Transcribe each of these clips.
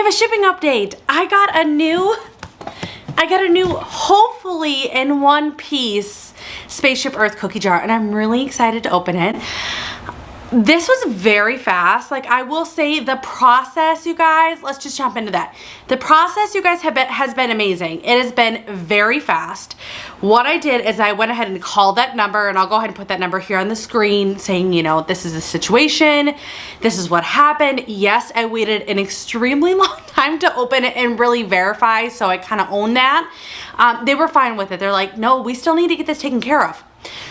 have a shipping update. I got a new, hopefully in one piece Spaceship Earth cookie jar, and I'm really excited to open it. This was very fast. Like, I will say the process, you guys, let's just jump into that. The process, you guys, has been amazing. It has been very fast. What I did is I went ahead and called that number, and I'll go ahead and put that number here on the screen saying, you know, this is the situation. This is what happened. Yes, I waited an extremely long time to open it and really verify, so I kind of own that. They were fine with it. They're like, no, we still need to get this taken care of.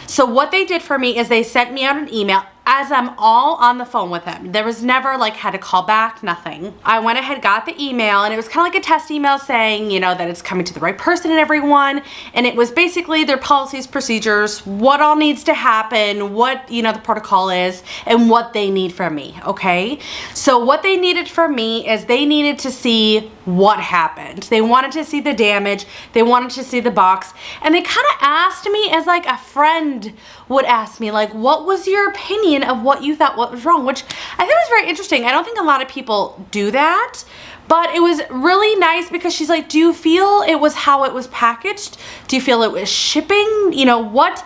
So what they did for me is they sent me out an email as I'm all on the phone with them. There was never like had to call back, nothing. I went ahead, got the email, and it was kind of like a test email saying, you know, that it's coming to the right person and everyone. And it was basically their policies, procedures, what all needs to happen, what, you know, the protocol is, and what they need from me, okay? So what they needed from me is they needed to see what happened. They wanted to see the damage. They wanted to see the box. And they kind of asked me as like a friend would ask me, like, what was your opinion of what you thought what was wrong? Which I think was very interesting. I don't think a lot of people do that, but it was really nice because she's like, do you feel it was how it was packaged? Do you feel it was shipping? You know, what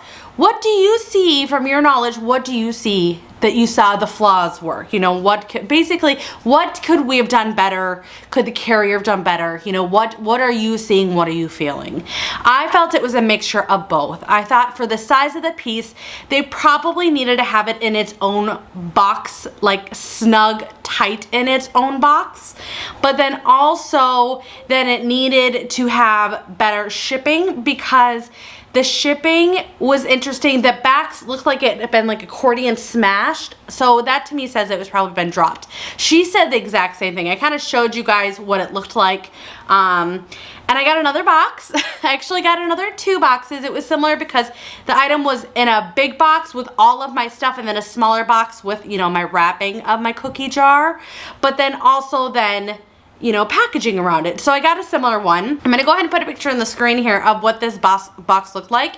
do you see from your knowledge? What do you see that you saw the flaws were? You know, basically, what could we have done better? Could the carrier have done better? You know, what are you seeing? What are you feeling? I felt it was a mixture of both. I thought for the size of the piece, they probably needed to have it in its own box, like snug, tight in its own box. But then also, then it needed to have better shipping because the shipping was interesting. The backs looked like it had been like accordion smashed. So that to me says it was probably been dropped. She said the exact same thing. I kind of showed you guys what it looked like. And I got another box. I actually got another 2 boxes. It was similar because the item was in a big box with all of my stuff and then a smaller box with, you know, my wrapping of my cookie jar. But then also then, you know, packaging around it. So I got a similar one. I'm gonna go ahead and put a picture on the screen here of what this box looked like.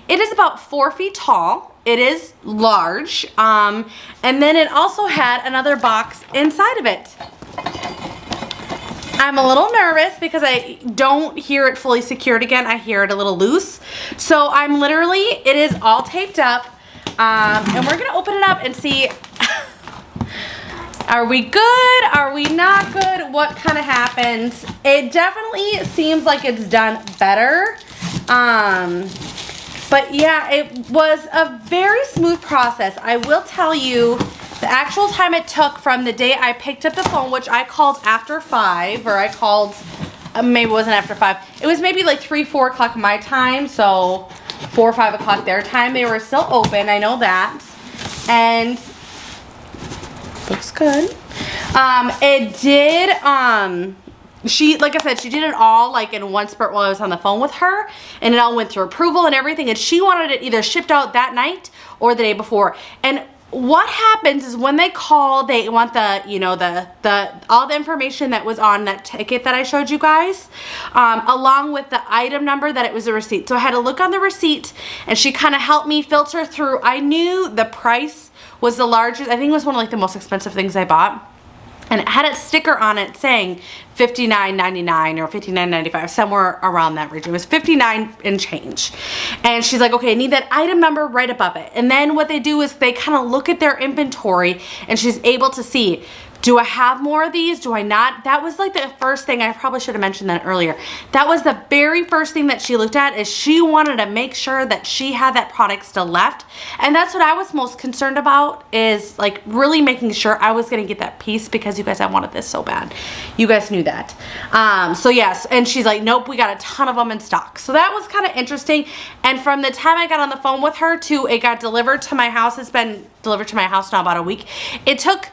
It is about 4 feet tall. It is large. And then it also had another box inside of it. I'm a little nervous because I don't hear it fully secured again. I hear it a little loose. So I'm literally, it is all taped up. And we're gonna open it up and see are we good? Are we not good? What kind of happens? It definitely seems like it's done better. But yeah, it was a very smooth process. I will tell you the actual time it took from the day I picked up the phone, which I called after 5, or I called, maybe it wasn't after 5. It was maybe like 3, 4 o'clock my time, so 4 or 5 o'clock their time. They were still open, I know that. And looks good. It did, she, like I said, she did it all like in one spurt while I was on the phone with her, and it all went through approval and everything, and she wanted it either shipped out that night or the day before. And what happens is when they call, they want the, you know, all the information that was on that ticket that I showed you guys, along with the item number that it was a receipt. So I had to look on the receipt, and she kind of helped me filter through. I knew the price was the largest. I think it was one of like the most expensive things I bought. And it had a sticker on it saying $59.99 or $59.95, somewhere around that region. It was $59 and change. And she's like, okay, I need that item number right above it. And then what they do is they kind of look at their inventory, and she's able to see, do I have more of these? Do I not? That was like the first thing. I probably should have mentioned that earlier. That was the very first thing that she looked at, is she wanted to make sure that she had that product still left. And that's what I was most concerned about, is like really making sure I was gonna get that piece, because you guys, I wanted this so bad. You guys knew that. So yes, and she's like, nope, we got a ton of them in stock. So that was kind of interesting. And from the time I got on the phone with her to it got delivered to my house, it's been delivered to my house now about a week. It took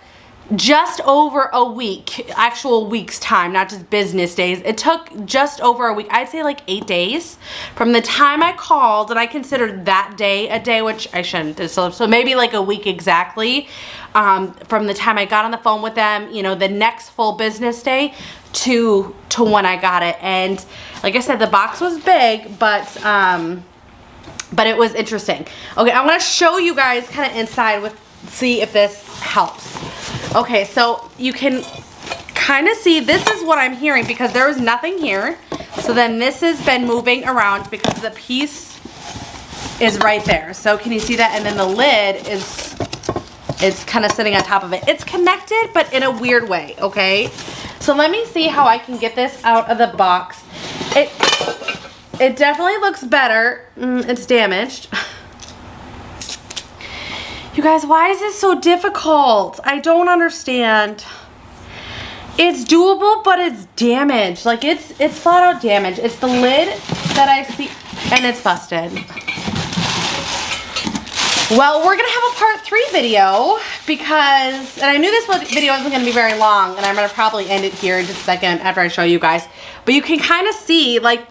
just over a week, actual week's time, not just business days. It took just over a week. I'd say like 8 days from the time I called, and I considered that day a day, which I shouldn't. So maybe like a week exactly, from the time I got on the phone with them, you know, the next full business day to when I got it. And like I said, the box was big, but it was interesting. Okay, I want to show you guys kind of inside see if this helps. Okay, so you can kind of see, this is what I'm hearing because there was nothing here. So then this has been moving around because the piece is right there. So can you see that? And then the lid is, it's kind of sitting on top of it. It's connected, but in a weird way, okay? So let me see how I can get this out of the box. It definitely looks better. It's damaged. You guys, why is this so difficult? I don't understand. It's doable, but it's damaged. Like it's flat out damaged. It's the lid that I see, and it's busted. Well, we're gonna have a part 3 video because, and I knew this video wasn't gonna be very long, and I'm gonna probably end it here in just a second after I show you guys. But you can kind of see, like,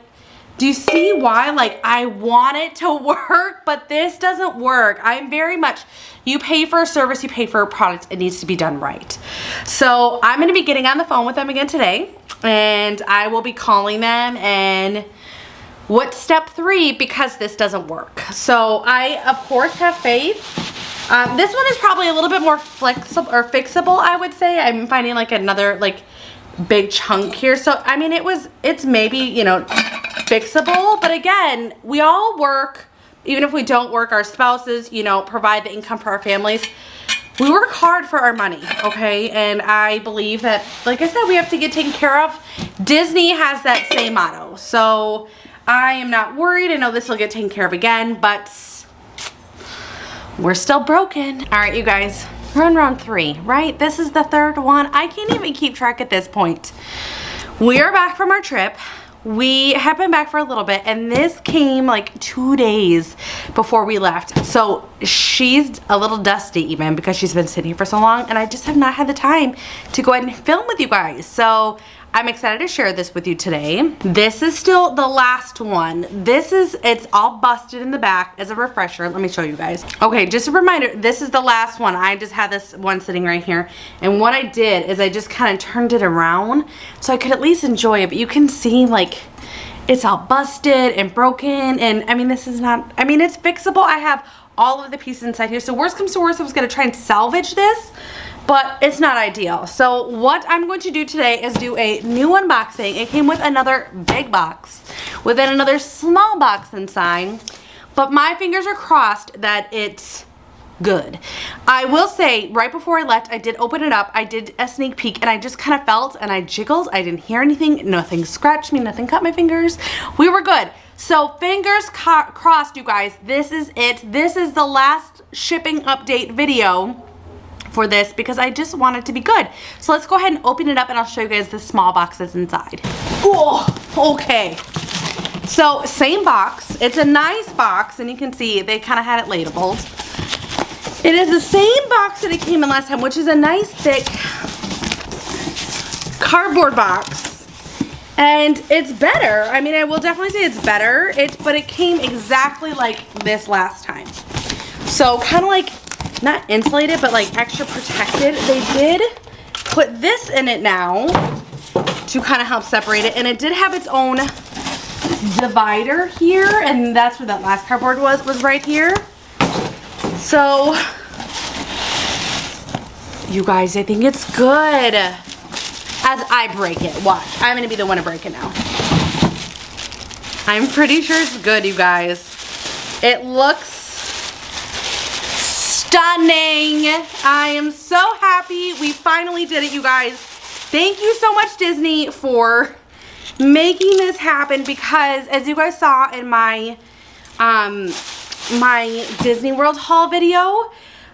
do you see why? Like, I want it to work, but this doesn't work. I'm very much, you pay for a service, you pay for a product, it needs to be done right. So I'm gonna be getting on the phone with them again today, and I will be calling them and what's step 3 because this doesn't work. So I, of course, have faith. This one is probably a little bit more flexible or fixable, I would say. I'm finding like another like big chunk here. So, I mean, it's maybe, you know, fixable, but again, we all work, even if we don't work, our spouses, you know, provide the income for our families. We work hard for our money, okay? And I believe that, like I said, we have to get taken care of. Disney has that same motto. So I am not worried. I know this will get taken care of again, but we're still broken. All right, you guys, we're on round 3, right? This is the 3rd one. I can't even keep track at this point. We are back from our trip. We have been back for a little bit, and this came like 2 days before we left. So she's a little dusty even because she's been sitting here for so long, and I just have not had the time to go ahead and film with you guys. So I'm excited to share this with you today. This is still the last one. It's all busted in the back. As a refresher, let me show you guys. Okay, just a reminder, this is the last one. I just had this one sitting right here. And what I did is I just kind of turned it around so I could at least enjoy it. But you can see like it's all busted and broken. And I mean, this is not, I mean, it's fixable. I have all of the pieces inside here. So worst comes to worst, I was gonna try and salvage this, but it's not ideal. So what I'm going to do today is do a new unboxing. It came with another big box, with then another small box inside, but my fingers are crossed that it's good. I will say, right before I left, I did open it up. I did a sneak peek, and I just kind of felt, and I jiggled. I didn't hear anything. Nothing scratched me. Nothing cut my fingers. We were good. So fingers crossed, you guys. This is it. This is the last shipping update video for this because I just want it to be good. So let's go ahead and open it up, and I'll show you guys the small boxes inside. Oh, okay. So same box. It's a nice box, and you can see they kind of had it labeled. It is the same box that it came in last time, which is a nice thick cardboard box. And it's better. I mean, I will definitely say it's better. But it came exactly like this last time. So kind of like, not insulated, but like extra protected. They did put this in it now to kind of help separate it. And it did have its own divider here. And that's where that last cardboard was right here. So, you guys, I think it's good. As I break it. Watch. I'm going to be the one to break it now. I'm pretty sure it's good, you guys. It looks stunning. I am so happy we finally did it, you guys. Thank you so much, Disney, for making this happen, because as you guys saw in my my Disney World haul video,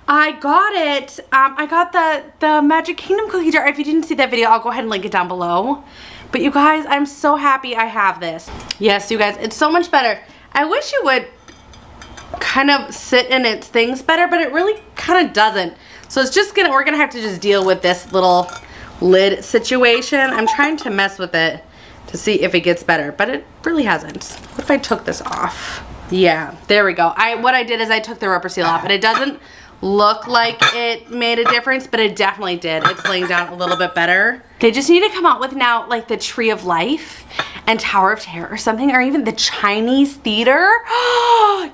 I got it. I got the Magic Kingdom cookie jar. If you didn't see that video, I'll go ahead and link it down below. But you guys, I'm so happy I have this. Yes, you guys, it's so much better. I wish it would kind of sit in its things better, but it really kind of doesn't. So it's just we're gonna have to just deal with this little lid situation. I'm trying to mess with it to see if it gets better, but it really hasn't. What if I took this off? Yeah, there we go. What I did is I took the rubber seal off, and it doesn't look like it made a difference, but it definitely did. It's laying down a little bit better. They just need to come out with now like the tree of life, and Tower of Terror or something, or even the Chinese theater.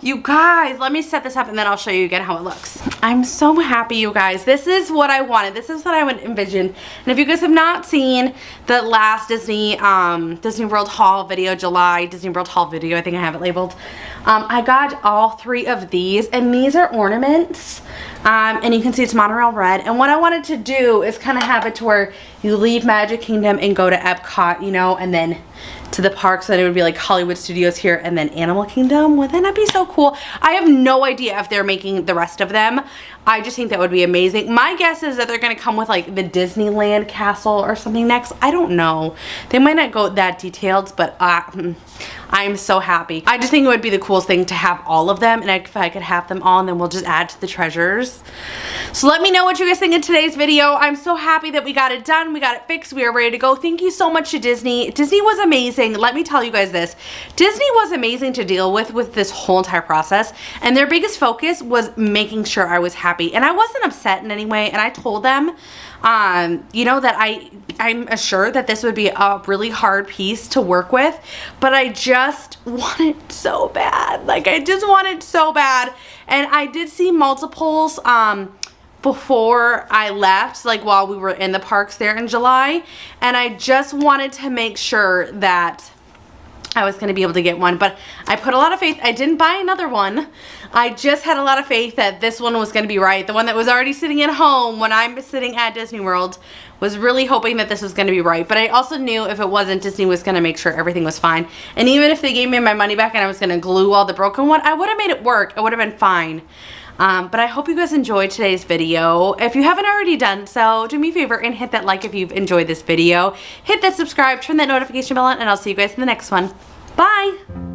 You guys, let me set this up and then I'll show you again how it looks. I'm so happy, you guys. This is what I wanted. This is what I would envision. And if you guys have not seen the last Disney World haul video, July Disney World haul video, I think I have it labeled. I got all 3 of these, and these are ornaments. And you can see it's Monorail red. And what I wanted to do is kind of have it to where you leave Magic Kingdom and go to Epcot, you know, and then to the park, so that it would be like Hollywood Studios here and then Animal Kingdom. Wouldn't that be so cool? I have no idea if they're making the rest of them. I just think that would be amazing. My guess is that they're gonna come with like the Disneyland castle or something next. I don't know. They might not go that detailed, but I'm so happy. I just think it would be the coolest thing to have all of them, and if I could have them all, and then we'll just add to the treasures. So let me know what you guys think of today's video. I'm so happy that we got it done. We got it fixed. We are ready to go. Thank you so much to Disney. Disney was amazing. Let me tell you guys this. Disney was amazing to deal with this whole entire process, and their biggest focus was making sure I was happy. And I wasn't upset in any way, and I told them, you know, that I'm assured that this would be a really hard piece to work with, but I just want it so bad. Like, I just want it so bad. And I did see multiples before I left, like while we were in the parks there in July, and I just wanted to make sure that I was going to be able to get one. But I put a lot of faith. I didn't buy another one. I just had a lot of faith that this one was going to be right. The one that was already sitting at home when I'm sitting at Disney World, was really hoping that this was going to be right. But I also knew if it wasn't, Disney was going to make sure everything was fine. And even if they gave me my money back and I was going to glue all the broken one, I would have made it work. It would have been fine. But I hope you guys enjoyed today's video. If you haven't already done so, do me a favor and hit that like if you've enjoyed this video. Hit that subscribe, turn that notification bell on, and I'll see you guys in the next one. Bye!